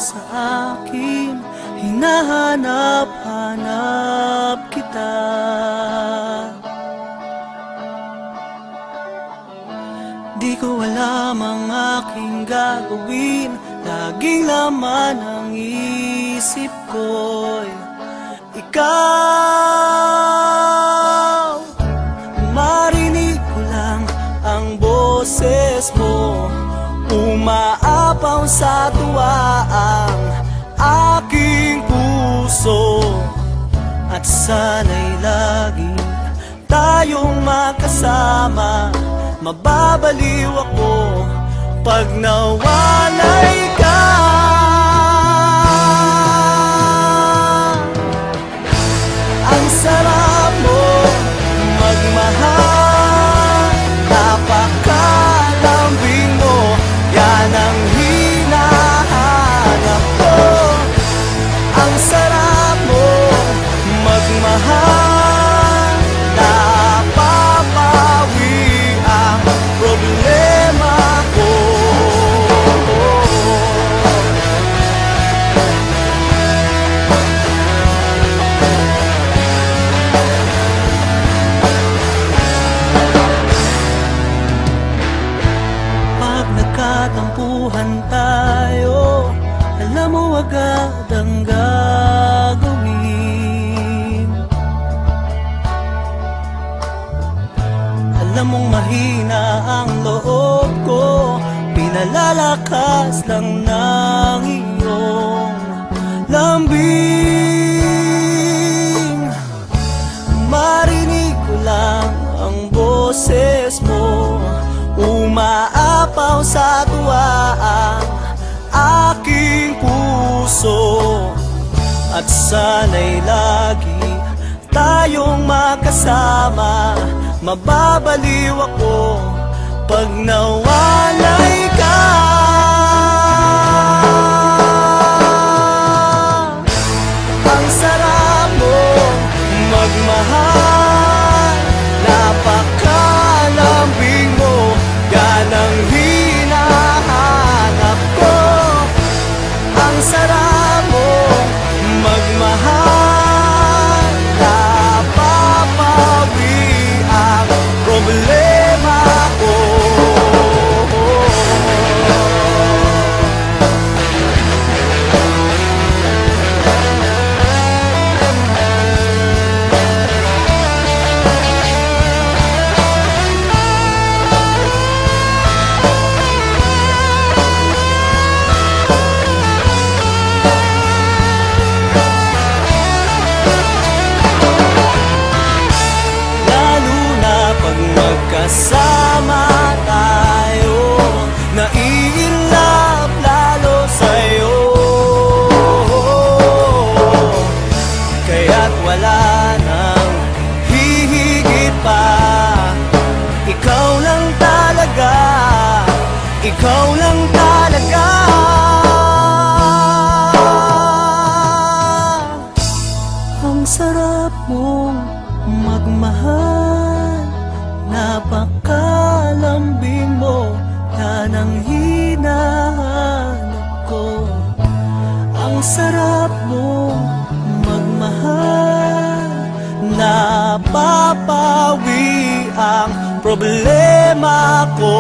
Sa akin, hinahanap-hanap kita. Di ko alam ang aking gagawin, laging laman ang isip ko'y ikaw. Marinig ko lang ang boses mo, umaapaw sa tuwa ang aking puso. At sana'y lagi tayong makasama, mababaliw ako pag nawalay ka. Ang sarap mo magmahal, napakalambing mo, yan ang hinahanap ko. Ang sarap mo magmahal, napapawi ang problema ko. Pag nagkatampuhan tayo, alam mo agad ang gagawin. Alam mong mahina ang loob ko, pinalalakas lang ng iyong lambing. Marinig ko lang ang boses mo, umaapaw sa tuwa ang aking puso. At sana'y lagi tayong makasama, mababaliw ako pag nawalay ka. Ang sarap mo magmahal, napakalambing mo, yan ang hinahanap ko. Ang sarap mo magmahal, napapawi ang problema ko. Magkasama tayo, nai-inlove lalo sa'yo. Kaya't wala nang hihigit pa, ikaw lang talaga, ikaw lang talaga. Ang sarap mong magmahal, napakalambing mo, yan ang hinahanap ko. Ang sarap mo magmahal, napapawi ang problema ko.